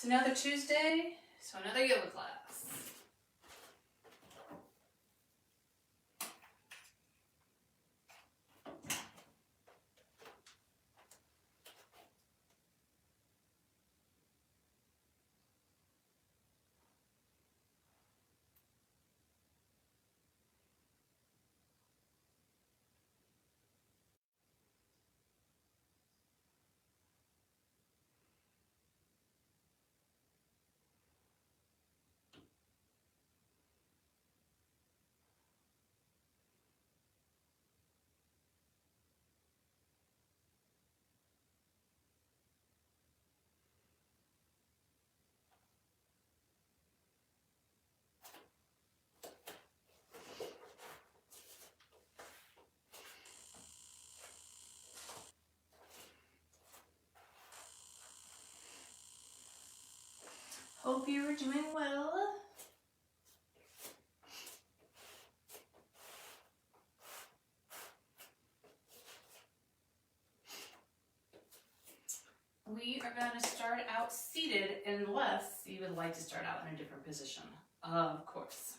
It's another Tuesday, so another yoga class. Hope you are doing well. We are going to start out seated unless you would like to start out in a different position, of course.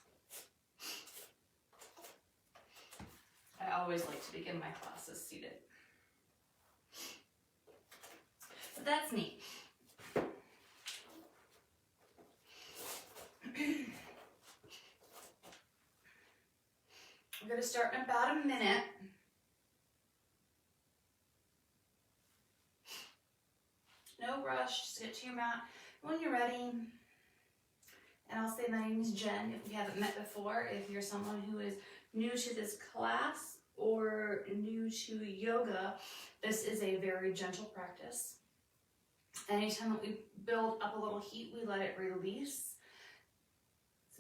I always like to begin my classes seated. So that's neat. We're going to start in about a minute. No rush, just get to your mat when you're ready. And I'll say my name is Jen if we haven't met before. If you're someone who is new to this class or new to yoga, this is a very gentle practice. Anytime that we build up a little heat, we let it release.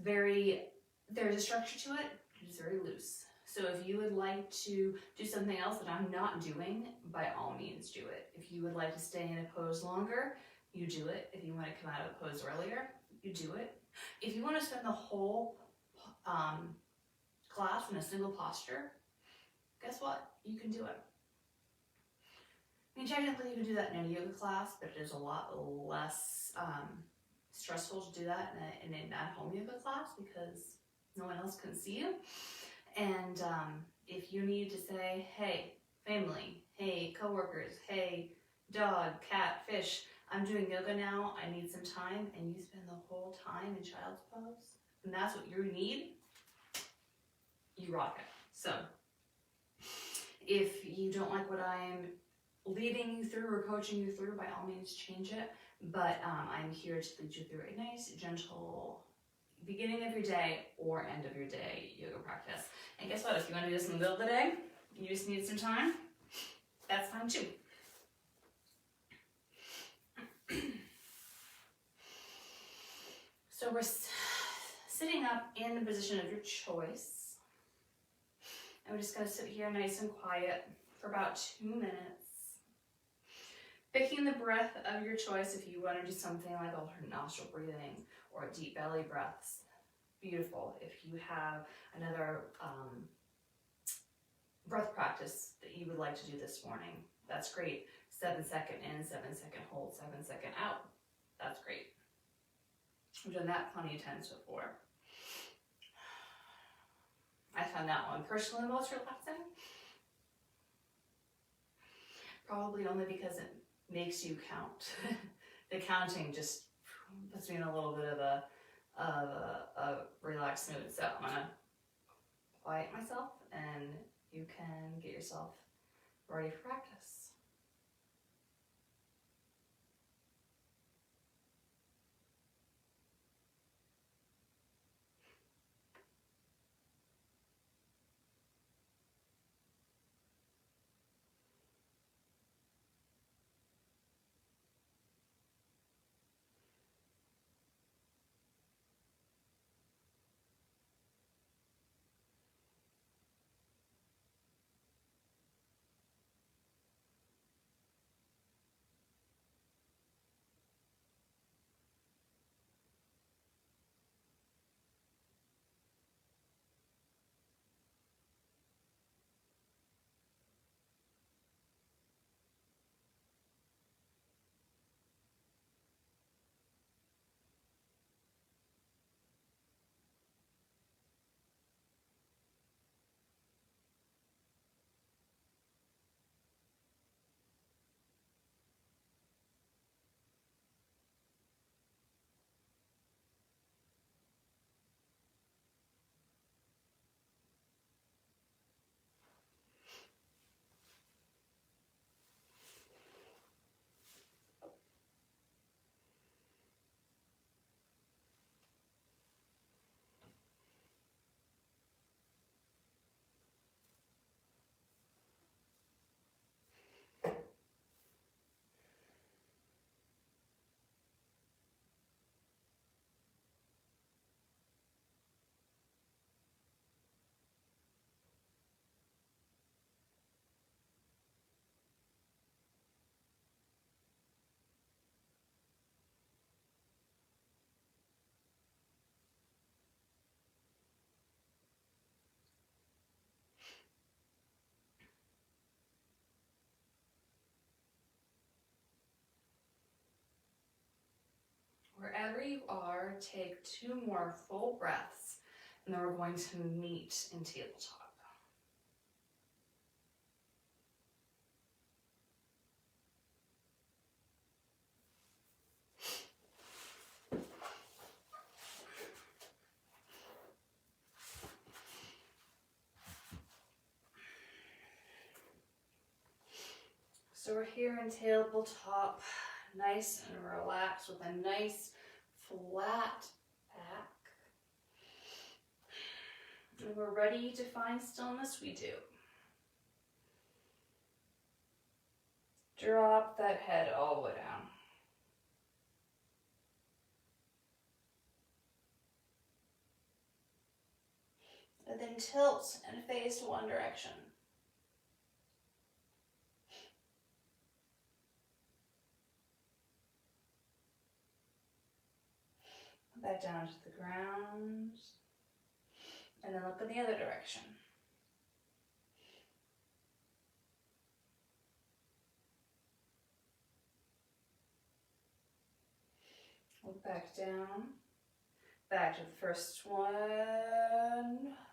There's a structure to it, it's very loose. So if you would like to do something else that I'm not doing, by all means do it. If you would like to stay in a pose longer, you do it. If you want to come out of a pose earlier, you do it. If you want to spend the whole class in a single posture, guess what? You can do it. I mean, technically you can do that in any yoga class, but it is a lot less stressful to do that in an at-home yoga class because no one else can see you. And if you need to say, hey, family, hey, coworkers, hey, dog, cat, fish, I'm doing yoga now, I need some time, and you spend the whole time in child's pose, and that's what you need, you rock it. So if you don't like what I'm leading you through or coaching you through, by all means change it, but I'm here to lead you through a nice, gentle beginning of your day or end of your day yoga practice. And guess what? If you want to do this in the middle of the day, you just need some time, that's fine too. So we're sitting up in the position of your choice. And we're just going to sit here nice and quiet for about 2 minutes. Picking the breath of your choice if you want to do something like alternate nostril breathing or deep belly breaths. Beautiful. If you have another breath practice that you would like to do this morning, that's great. 7-second in, 7-second hold, 7-second out. That's great. I've done that plenty of times before. I found that one personally most relaxing. Probably only because it makes you count. The counting just puts me in a little bit of a relaxed mood. So I'm gonna quiet myself and you can get yourself ready for practice. where you are, take 2 more full breaths, and then we're going to meet in tabletop. So we're here in tabletop, nice and relaxed with a nice flat back. And we're ready to find stillness, we do. Drop that head all the way down. And then tilt and face one direction. Back down to the ground. And then look in the other direction. Look back down. Back to the first one.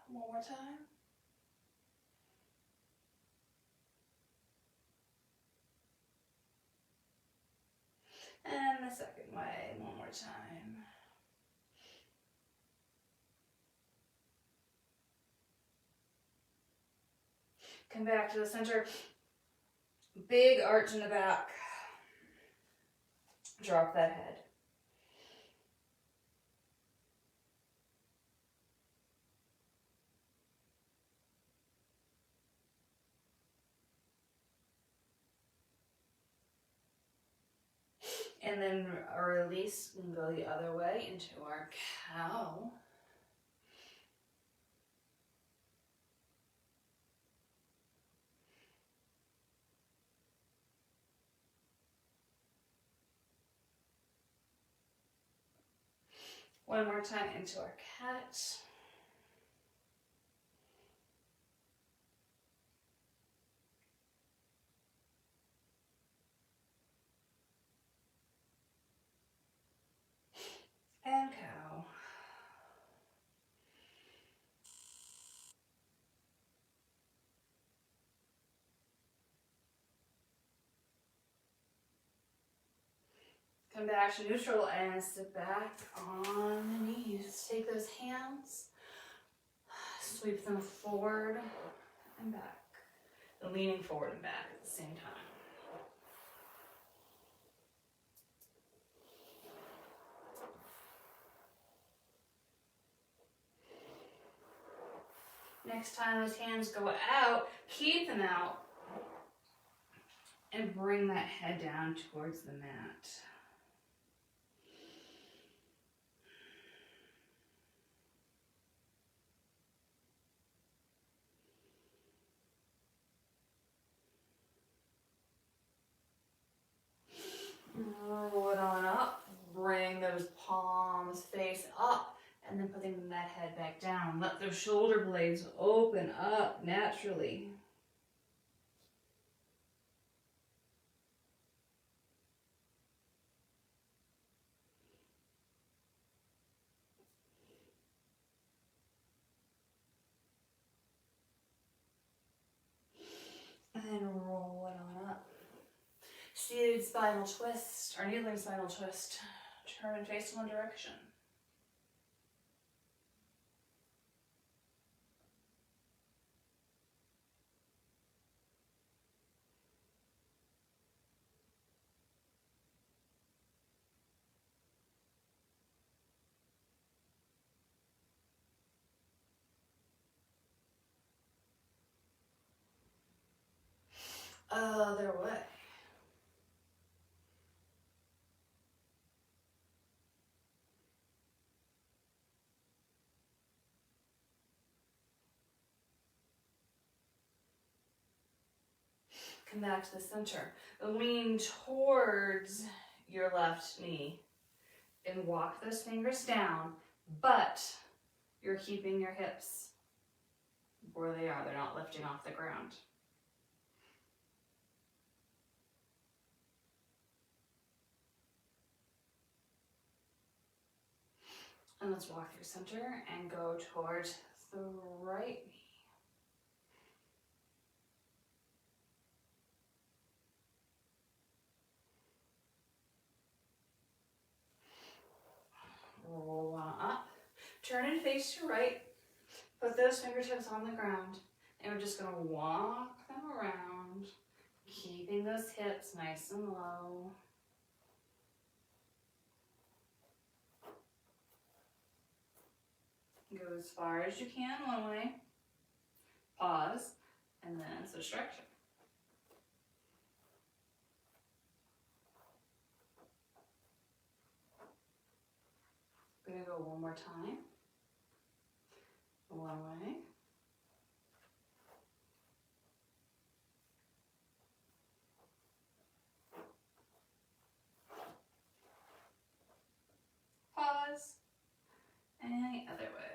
One more time. And the second way, one more time. Come back to the center. Big arch in the back. Drop that head. And then release and go the other way into our cow. One more time into our cat. And cow. Come back to neutral and sit back on the knees. Take those hands, sweep them forward and back. And leaning forward and back at the same time. Next time those hands go out, keep them out and bring that head down towards the mat. Roll it on up, bring those palms face up, and then putting that head back down. Let those shoulder blades open up naturally. And then roll it on up. Seated spinal twist, or kneeling spinal twist. Turn and face one direction. Other way. Come back to the center. Lean towards your left knee and walk those fingers down, but you're keeping your hips where they are. They're not lifting off the ground. And let's walk through center and go towards the right knee. Roll on up. Turn and face to right. Put those fingertips on the ground. And we're just going to walk them around, keeping those hips nice and low. Go as far as you can one way. Pause, and then switch direction. We're going to go one more time. One way. Pause, and the other way.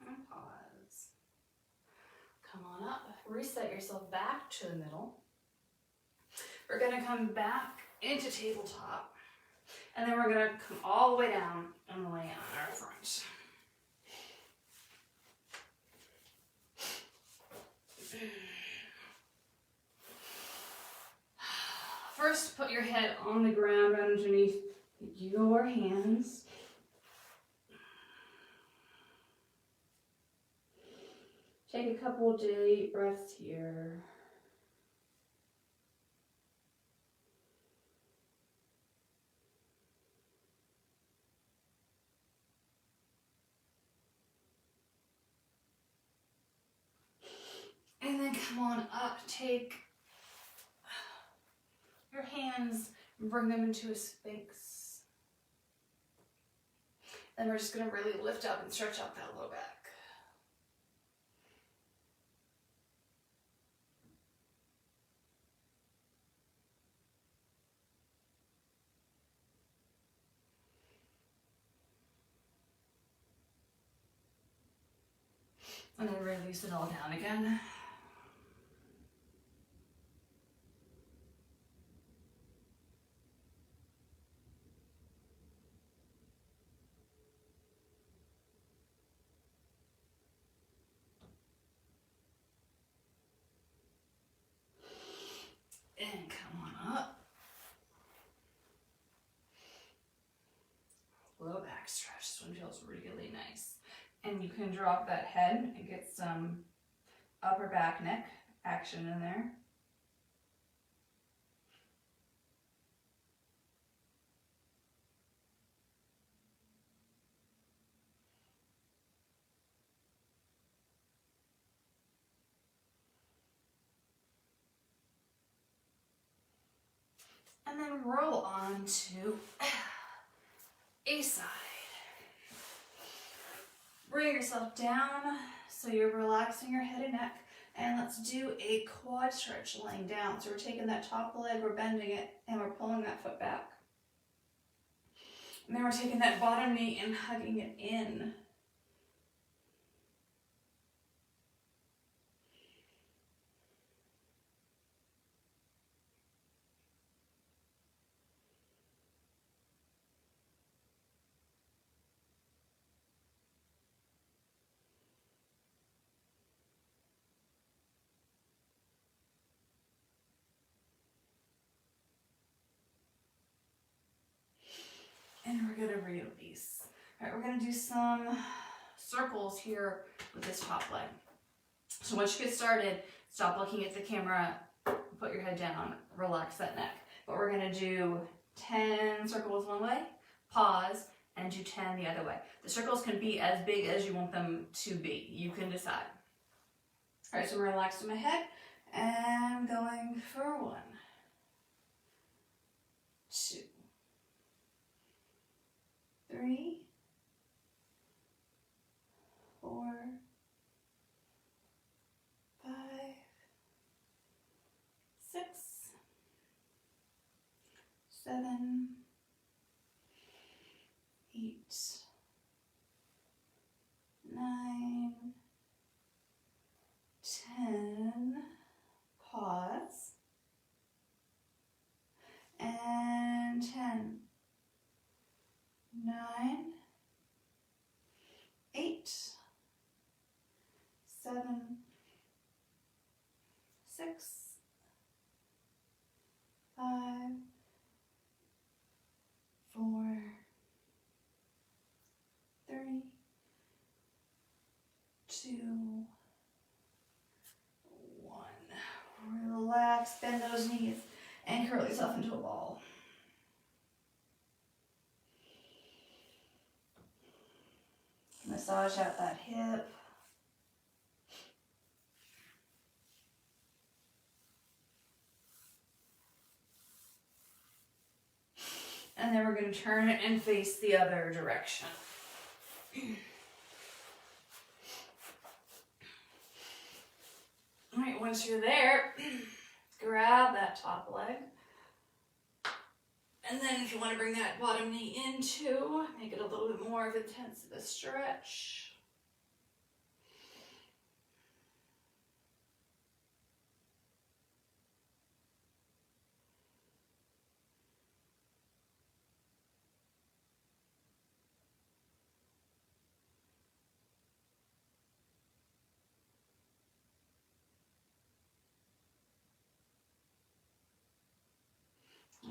And pause. Come on up, reset yourself back to the middle. We're gonna come back into tabletop, and then we're gonna come all the way down and lay on our front. First, put your head on the ground underneath your hands. Take a couple deep breaths here. And then come on up, take your hands and bring them into a sphinx. Then we're just gonna really lift up and stretch out that low back. And then release it all down again. And come on up. Low back stretch. This one feels really nice. And you can drop that head and get some upper back neck action in there. And then roll on to a side. Bring yourself down so you're relaxing your head and neck. And let's do a quad stretch lying down. So we're taking that top leg, we're bending it, and we're pulling that foot back. And then we're taking that bottom knee and hugging it in. And we're gonna release. All right, we're gonna do some circles here with this top leg. So once you get started, stop looking at the camera, put your head down, relax that neck. But we're gonna do 10 circles one way, pause, and do 10 the other way. The circles can be as big as you want them to be. You can decide. All right, so I'm relaxing my head and going for 1, 2, 3, 4, 5, 6, 7, 8, 9, 10, 7, 6, 5, 4, 3, 2, 1. Relax, bend those knees, and curl yourself into a ball. Massage out that hip. And then we're going to turn it and face the other direction. All right, once you're there, grab that top leg. And then if you want to bring that bottom knee in too, make it a little bit more of intense of a stretch.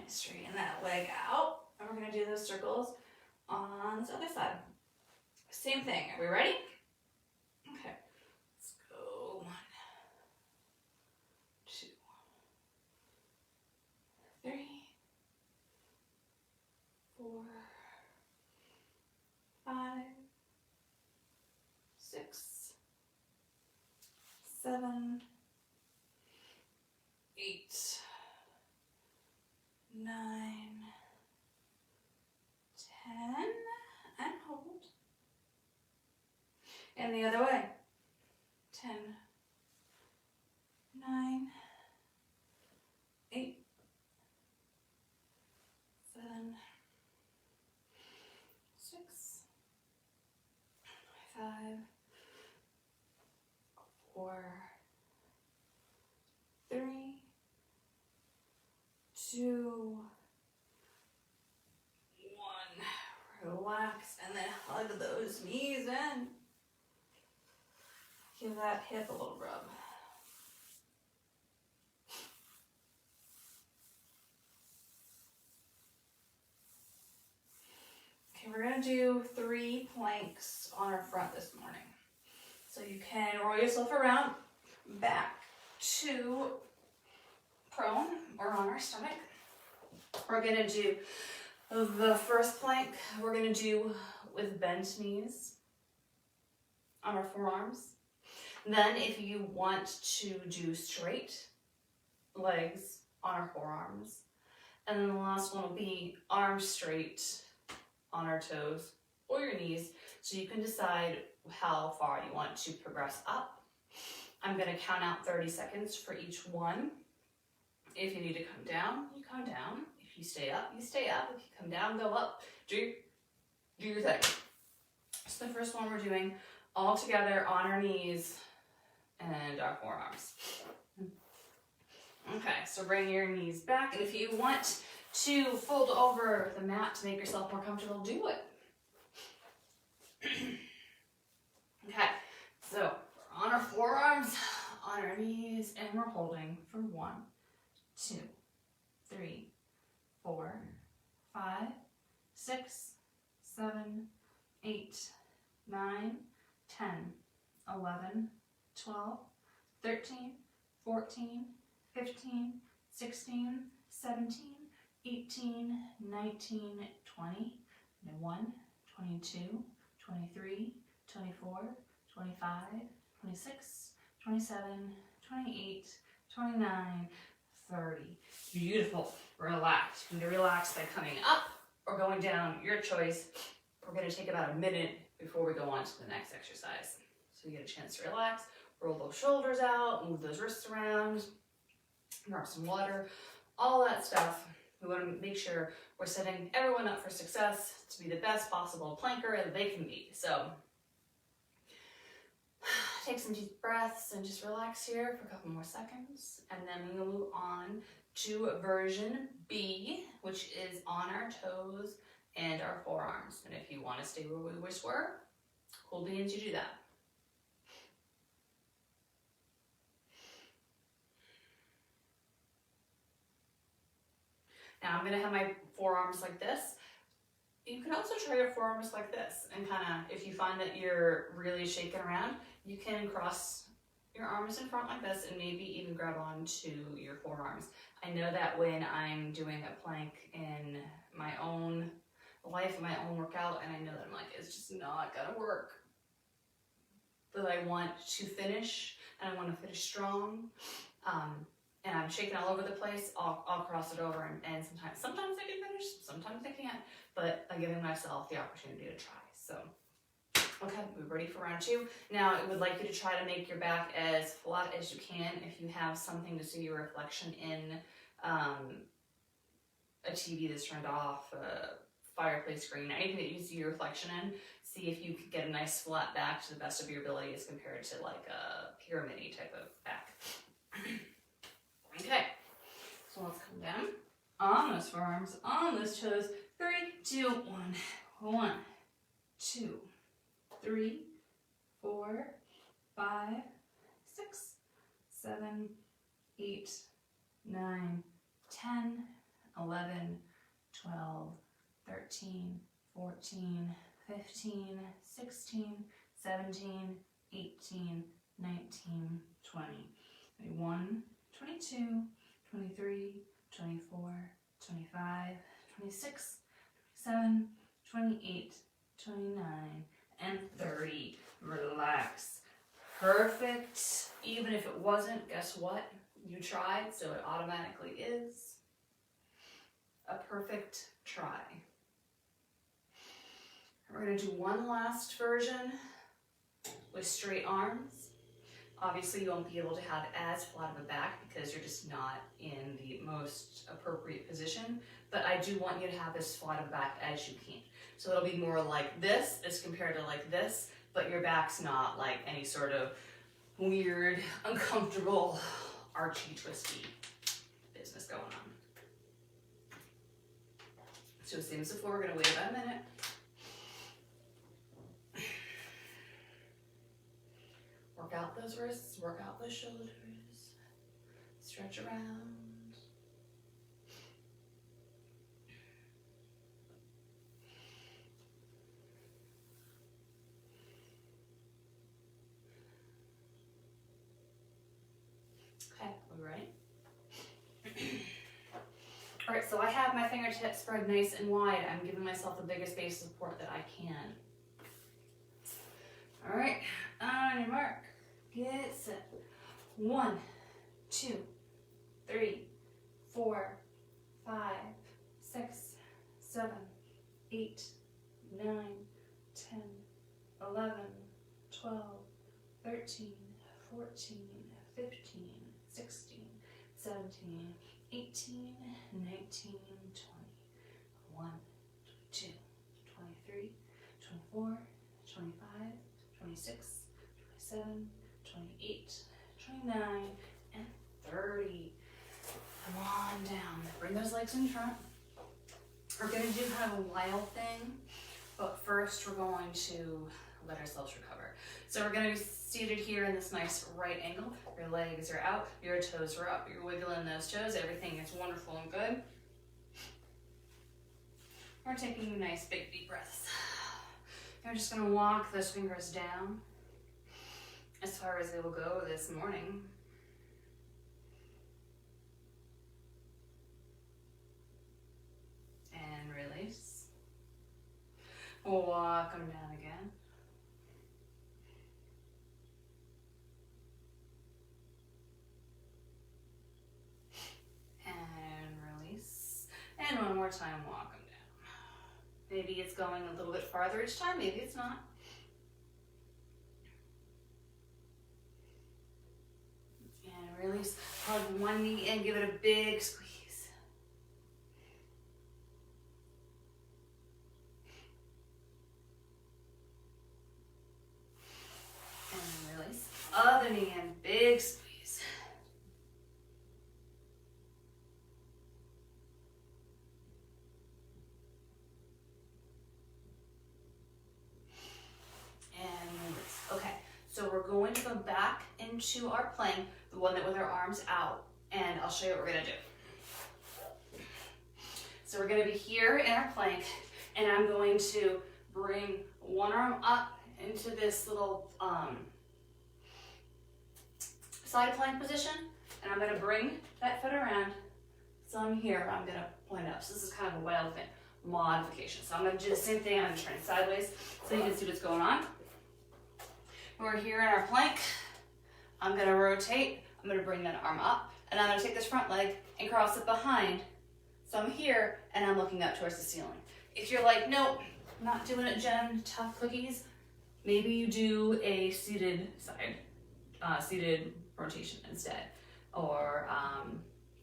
Straighten that leg out, and we're going to do those circles on this other side. Same thing. Are we ready? Okay. Let's go. 1, 2, 3, 4, 5, 6, 7, 8, 9, 10, and hold. And the other way. 10, 9, 8, 7, 6, 5, 4, 3, 2, 1. Relax and then hug those knees in. Give that hip a little rub. Okay, we're going to do 3 planks on our front this morning. So you can roll yourself around back to prone or on our stomach. We're going to do the first plank, we're going to do with bent knees on our forearms. Then if you want to do straight legs on our forearms. And then the last one will be arms straight on our toes or your knees. So you can decide how far you want to progress up. I'm going to count out 30 seconds for each one. If you need to come down, you come down. If you stay up, you stay up. If you come down, go up. Do your thing. So the first one we're doing all together on our knees and our forearms. Okay, so bring your knees back. And if you want to fold over the mat to make yourself more comfortable, do it. Okay, so we're on our forearms, on our knees, and we're holding for 1, 2, 3, 4, 5, 6, 7, 8, 9, 10, 11, 12, 13, 14, 15, 16, 17, 18, 19, 20, 21, 22, 23, 24, 25, 26, 27, 28, 29, 30. Beautiful. Relax. You can relax by coming up or going down, your choice. We're going to take about a minute before we go on to the next exercise. So you get a chance to relax, roll those shoulders out, move those wrists around, grab some water, all that stuff. We want to make sure we're setting everyone up for success to be the best possible planker that they can be. So take some deep breaths and just relax here for a couple more seconds. And then we will move on to version B, which is on our toes and our forearms. And if you want to stay where we were, cool beans, you do that. Now I'm gonna have my forearms like this. You can also try your forearms like this, and kind of, if you find that you're really shaking around, you can cross your arms in front like this and maybe even grab onto your forearms. I know that when I'm doing a plank in my own life, my own workout, and I know that I'm like, it's just not gonna work. But I want to finish, and I want to finish strong. And I'm shaking all over the place, I'll cross it over, and sometimes I can finish, sometimes I can't, but I'm giving myself the opportunity to try. So, okay, we're ready for round 2. Now, I would like you to try to make your back as flat as you can. If you have something to see your reflection in, a TV that's turned off, a fireplace screen, anything that you see your reflection in, see if you can get a nice flat back to the best of your ability as compared to like a pyramid-y type of back. Okay, so let's come down on those forearms, on those toes. 3, 2, 1. 1, 2, 3, 4, 5, 6, 7, 8, 9, 10, 11, 12, 13, 14, 15, 16, 17, 18, 19, 20. 21, 22, 23, 24, 25, 26, 27, 28, 29, and 30. Relax. Perfect. Even if it wasn't, guess what? You tried, so it automatically is a perfect try. We're going to do one last version with straight arms. Obviously, you won't be able to have as flat of a back because you're just not in the most appropriate position, but I do want you to have as flat of a back as you can. So it'll be more like this as compared to like this, but your back's not like any sort of weird, uncomfortable, archy, twisty business going on. So same as before, we're going to wait about a minute. Work out those wrists, work out those shoulders, stretch around. Okay, we ready? All right, so I have my fingertips spread nice and wide. I'm giving myself the biggest base of support that I can. All right, on your mark, get set. 1, 2, 3, 4, 5, 6, 7, 8, 9, 10, 11, 12, 13, 14, 15, 16, 17, 18, 19, 20, 21, 22, 23, 24, 25, 26, 27, 28, 29, and 30. Come on down. Bring those legs in front. We're going to do kind of a wild thing, but first we're going to let ourselves recover. So we're going to be seated here in this nice right angle. Your legs are out, your toes are up, you're wiggling those toes, everything is wonderful and good. We're taking nice big deep breaths. We're just going to walk those fingers down as far as they will go this morning. And release. We'll walk them down again. And release. And one more time, walk them down. Maybe it's going a little bit farther each time, maybe it's not. And release. Hug one knee and give it a big squeeze. And release. Other knee in, big squeeze. And release. Okay, so we're going to go back into our plank, the one that with our arms out, and I'll show you what we're gonna do. So we're going to be here in our plank, and I'm going to bring one arm up into this little side plank position, and I'm going to bring that foot around. So I'm here, I'm going to point up. So this is kind of a wild thing, modification. So I'm going to do the same thing, I'm going to turn sideways so you can see what's going on. We're here in our plank. I'm going to rotate, I'm going to bring that arm up, and I'm going to take this front leg and cross it behind. So I'm here, and I'm looking up towards the ceiling. If you're like, nope, not doing it, Jen, tough cookies, maybe you do a seated side, seated rotation instead, or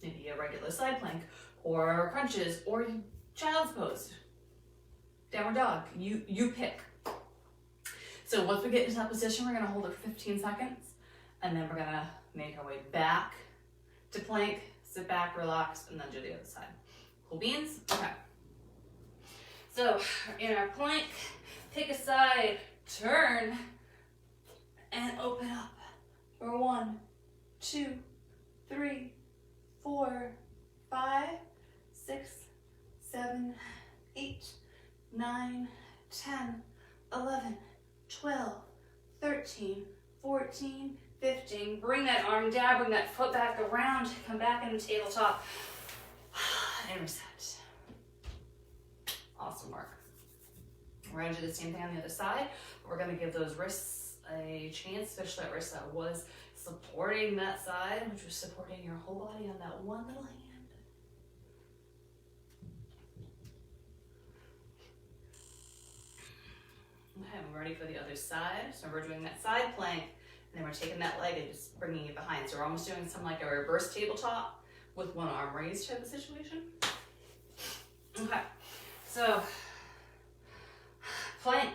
maybe a regular side plank, or crunches, or child's pose, downward dog, you pick. So once we get into that position, we're gonna hold it for 15 seconds, and then we're gonna make our way back to plank, sit back, relax, and then do the other side. Cool beans? Okay. So in our plank, pick a side, turn, and open up for 1, 2, 3, 4, 5, 6, 7, 8, 9, 10, 11, 12, 13, 14, 15. Bring that arm down, bring that foot back around, come back into tabletop, and reset. Awesome work. We're gonna do the same thing on the other side. We're gonna give those wrists a chance, especially that wrist that was supporting that side, which was supporting your whole body on that one little hand. Okay, we're ready for the other side. So we're doing that side plank, and then we're taking that leg and just bringing it behind. So we're almost doing something like a reverse tabletop with one arm raised type of situation. Okay, so plank,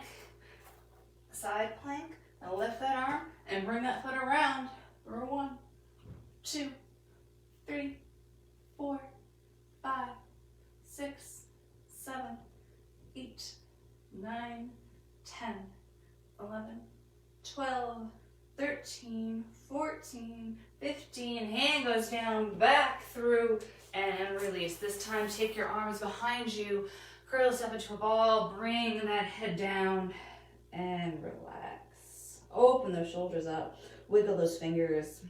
side plank, now lift that arm and bring that foot around for 1, 2, 3, 4, 5, 6, 7, 8, 9, 10, 11, 12, 13, 14, 15. Hand goes down, back through, and release. This time, take your arms behind you, curl yourself into a ball, bring that head down, and relax. Open those shoulders up, wiggle those fingers.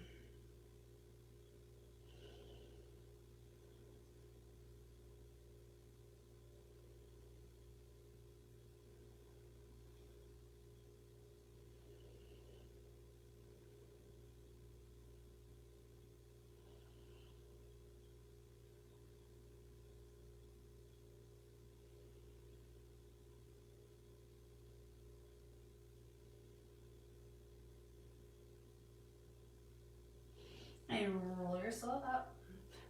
And roll yourself up.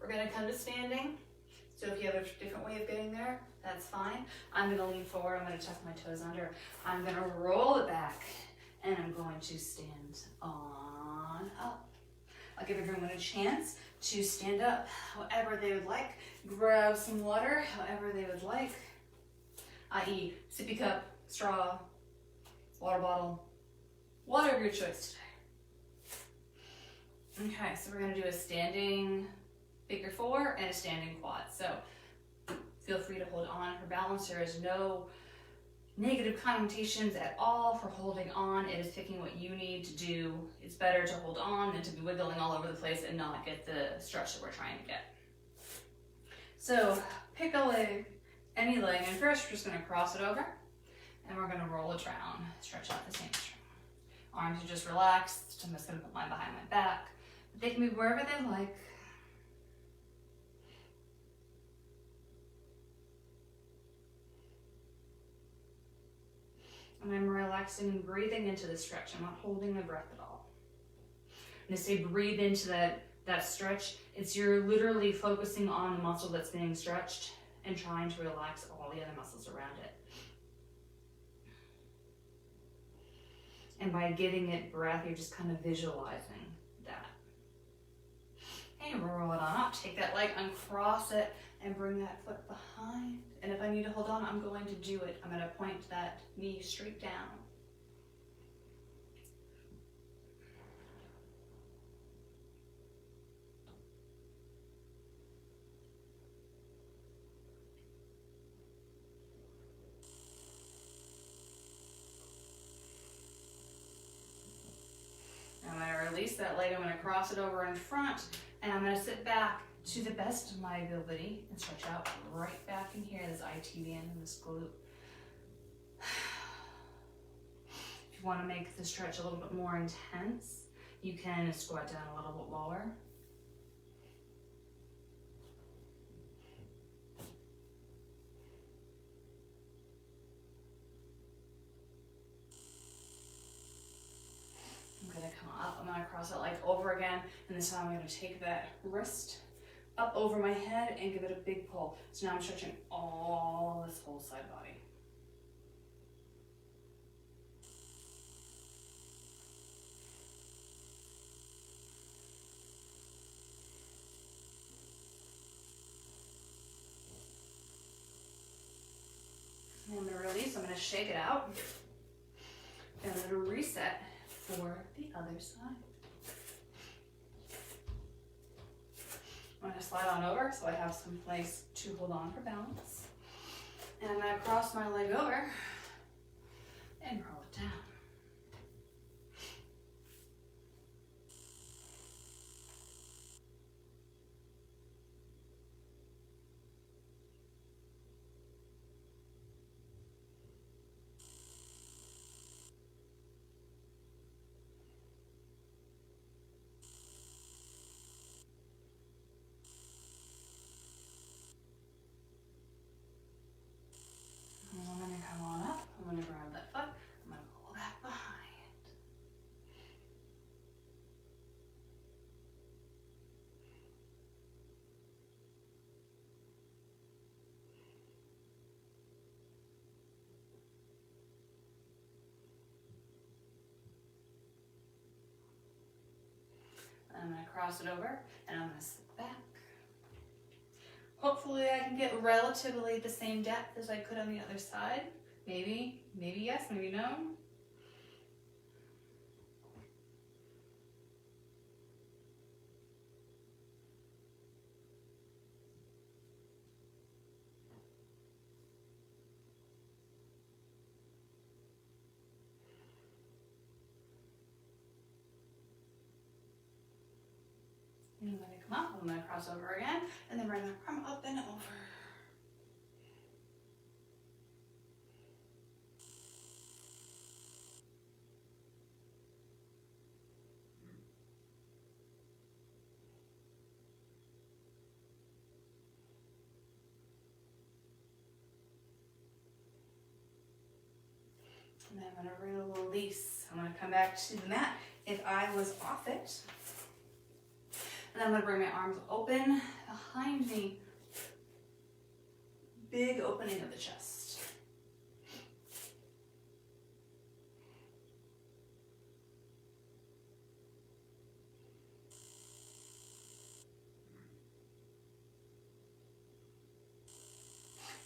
We're gonna come to standing. So if you have a different way of getting there, that's fine. I'm gonna lean forward, I'm gonna tuck my toes under. I'm gonna roll it back, and I'm going to stand on up. I'll give everyone a chance to stand up however they would like. Grab some water however they would like, i.e. sippy cup, straw, water bottle, water of your choice today. Okay, so we're gonna do a standing figure 4 and a standing quad. So feel free to hold on for balance. There is no negative connotations at all for holding on. It is picking what you need to do. It's better to hold on than to be wiggling all over the place and not get the stretch that we're trying to get. So pick a leg, any leg, and first we're just gonna cross it over, and we're gonna roll it around, stretch out the hamstring. Arms are just relaxed. I'm just gonna put mine behind my back. They can be wherever they like. And I'm relaxing and breathing into the stretch. I'm not holding my breath at all. When I say breathe into that stretch, it's you're literally focusing on the muscle that's being stretched and trying to relax all the other muscles around it. And by giving it breath, you're just kind of visualizing that. And roll it on up. Take that leg, uncross it, and bring that foot behind. And if I need to hold on, I'm going to do it. I'm going to point that knee straight down. release that leg. I'm gonna cross it over in front, and I'm gonna sit back to the best of my ability and stretch out right back in here, this ITBN and this glute. If you wanna make the stretch a little bit more intense, you can squat down a little bit lower. I'm gonna come up, I'm gonna cross it like over again, and this time I'm gonna take that wrist up over my head and give it a big pull. So now I'm stretching all this whole side body. And I'm gonna release, I'm gonna shake it out. And I'm gonna reset for the other side. I'm gonna slide on over so I have some place to hold on for balance. And I'm gonna cross my leg over and roll it down. And I'm gonna come on up, I'm gonna grab that foot, I'm gonna pull that behind. I'm gonna cross it over and I'm gonna sit back. Hopefully I can get relatively the same depth as I could on the other side. Maybe yes, maybe no. And I'm gonna come up, I'm gonna cross over again, and then bring my arm up and over. And then I'm gonna release. I'm gonna come back to the mat if I was off it. And I'm gonna bring my arms open behind me. Big opening of the chest.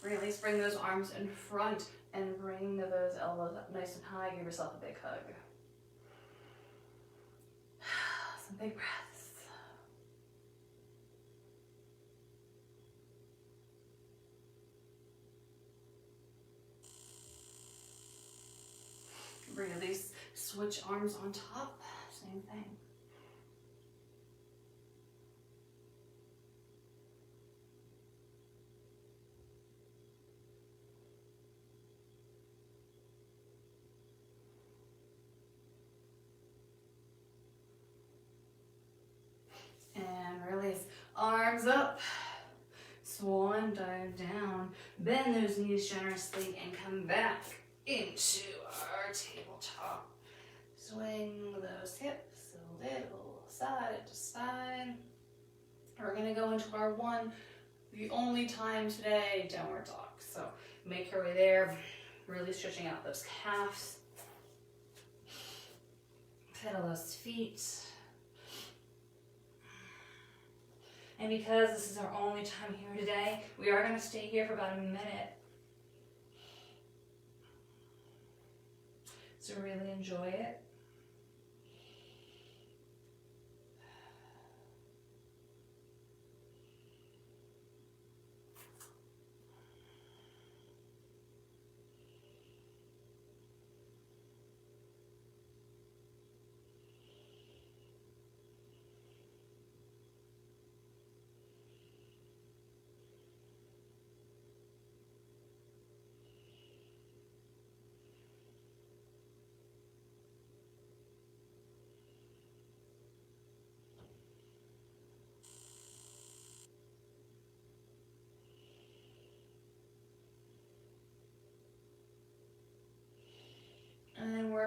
Release, bring those arms in front and bring those elbows up nice and high. Give yourself a big hug. Some big breaths. Release, switch arms on top, same thing. And release, arms up, swan dive down, bend those knees generously and come back into our tabletop. Swing those hips a little side to side. We're gonna go into our the only time today, downward dog. So make your way there, really stretching out those calves. Pedal those feet. And because this is our only time here today, we are gonna stay here for about a minute. So really enjoy it.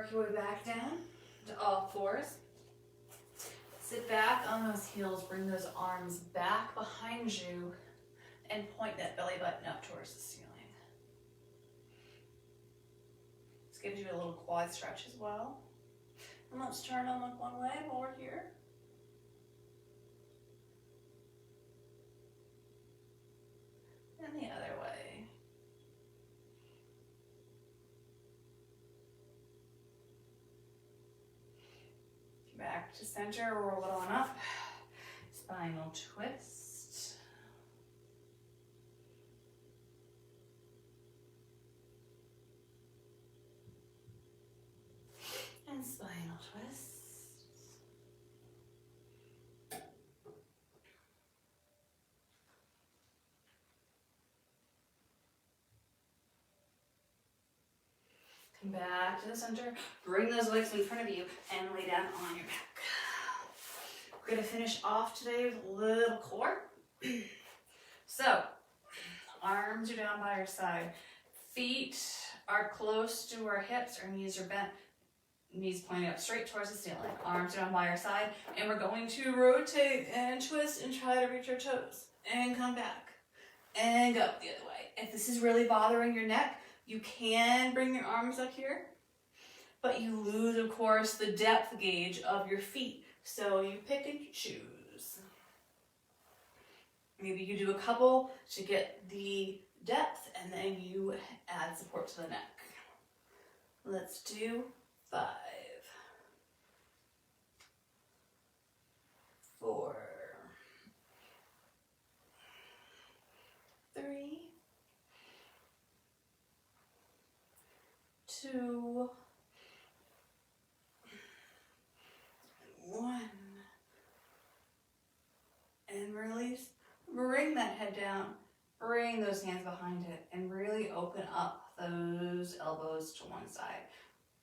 work your way back down to all fours. Sit back on those heels, bring those arms back behind you, and point that belly button up towards the ceiling. This gives you a little quad stretch as well. And let's turn and look one way while we're here. And the other way. Back to center, roll it on up. Spinal twist. And spinal twist. Come back to the center. Bring those legs in front of you and lay down on your back. We're going to finish off today with a little core. So, arms are down by your side. Feet are close to our hips. Our knees are bent. Knees pointing up straight towards the ceiling. Arms down by our side. And we're going to rotate and twist and try to reach our toes. And come back. And go the other way. If this is really bothering your neck, you can bring your arms up here. But you lose, of course, the depth gauge of your feet. So you pick and choose. Maybe you do a couple to get the depth, and then you add support to the neck. Let's do 5, 4, 3, 2, 1. And release. Bring that head down. Bring those hands behind it and really open up those elbows to one side.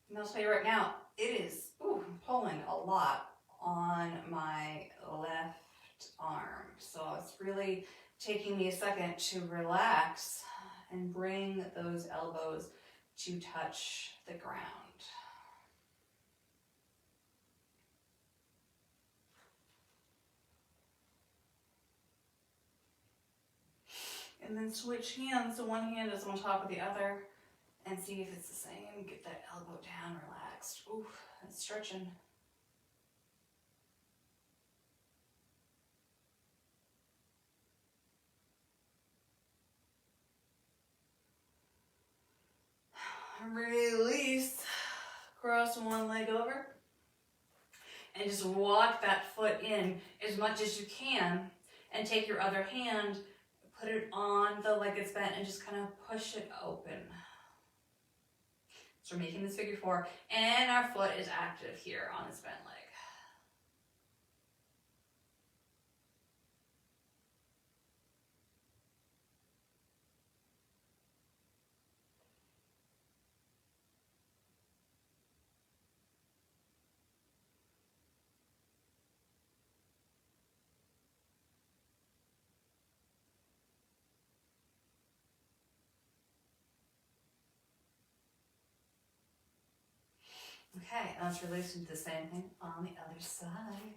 And I'll tell you right now, it is pulling a lot on my left arm. So it's really taking me a second to relax and bring those elbows to touch the ground. And then switch hands, so one hand is on top of the other, and see if it's the same. Get that elbow down, relaxed. Ooh, that's stretching. Release. Cross one leg over. And just walk that foot in as much as you can, and take your other hand, put it on the leg that's bent, and just kind of push it open. So we're making this figure 4, and our foot is active here on this bent leg. Okay, now let's release into the same thing on the other side.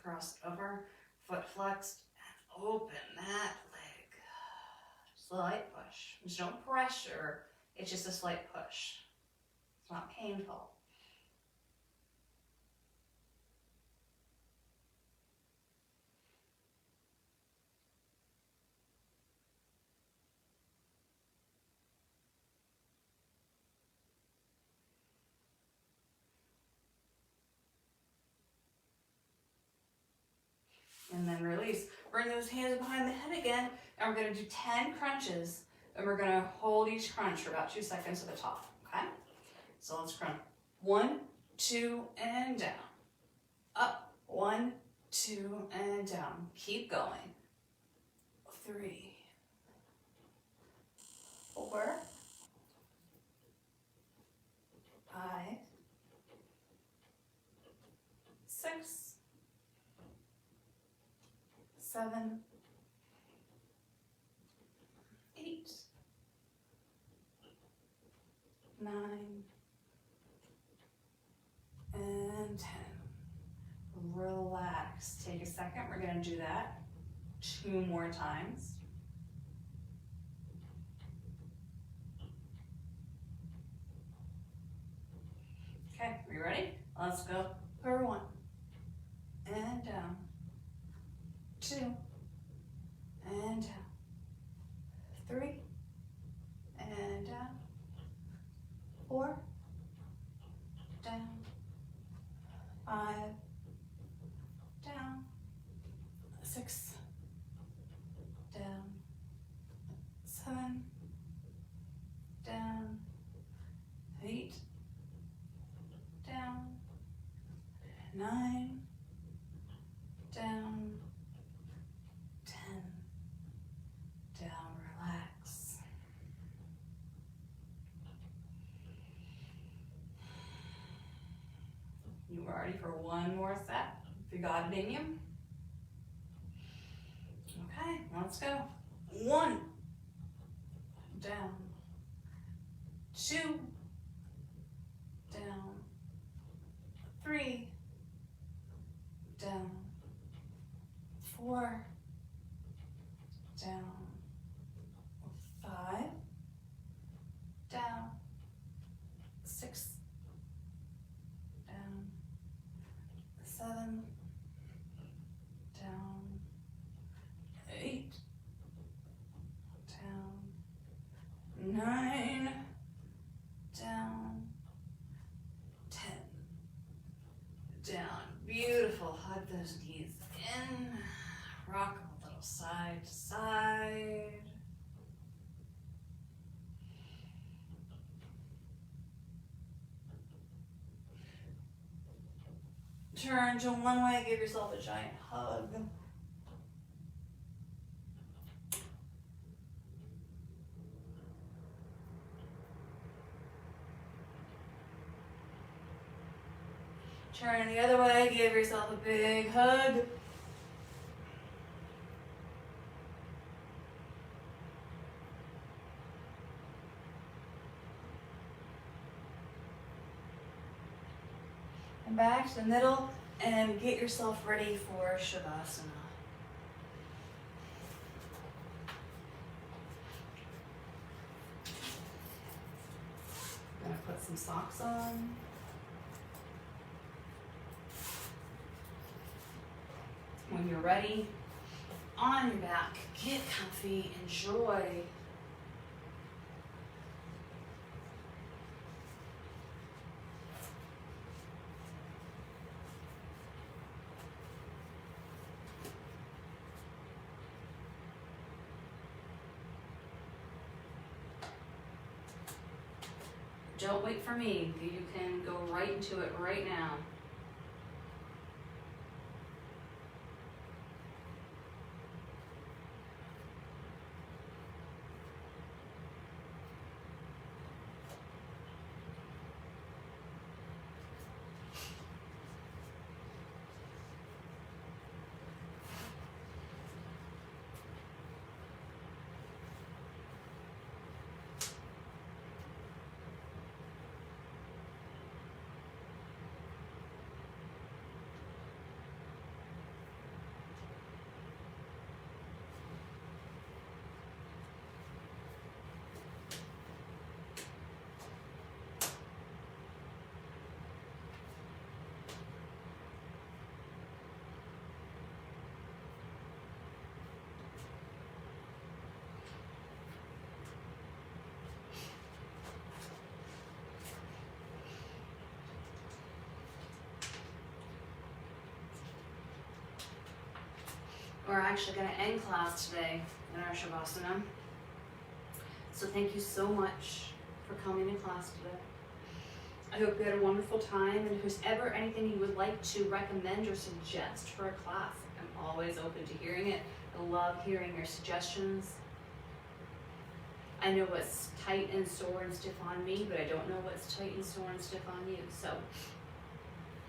Cross over, foot flexed, and open that leg. Slight push. There's no pressure, it's just a slight push. It's not painful. And then release. Bring those hands behind the head again, and we're going to do 10 crunches, and we're going to hold each crunch for about 2 seconds at the top, okay? So let's crunch. 1, 2, and down. Up. 1, 2, and down. Keep going. 3, 4, 5, 6, 7, 8, 9, second. We're going to do that 2 more times. Okay, are you ready? Let's go for 1. And down. 2. And down. 3. And down. 4. Down. 5. Down. 6. Down. 7. Down. 8. Down. 9. Down. 10. Down. Relax. You are ready for 1 more set. If you got it in you. Okay, let's go. 1. Down. 2. Down. 3. Down. 4. Down. 5. Down. 6. Down. 7. Down. 8. Down. 9. Down. 10. Down. Beautiful. Hug those knees in. Rock them a little side to side. Turn to one way, give yourself a giant hug. Turn the other way, give yourself a big hug. And back to the middle and get yourself ready for Shavasana. I'm gonna put some socks on. When you're ready, on your back, get comfy, enjoy. Don't wait for me. You can go right into it right now. We're actually going to end class today in our Shavasana. So thank you so much for coming to class today. I hope you had a wonderful time, and if there's ever anything you would like to recommend or suggest for a class, I'm always open to hearing it. I love hearing your suggestions. I know what's tight and sore and stiff on me, but I don't know what's tight and sore and stiff on you. So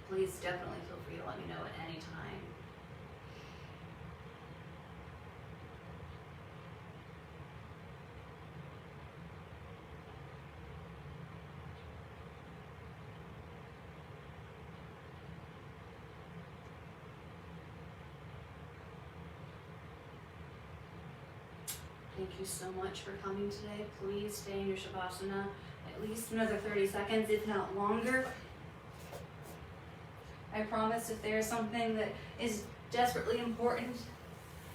please definitely feel free to let me know at any time. Thank you so much for coming today. Please stay in your Shavasana at least another 30 seconds, if not longer. I promise if there's something that is desperately important,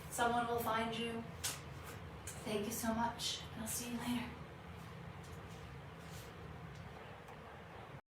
someone will find you. Thank you so much, and I'll see you later.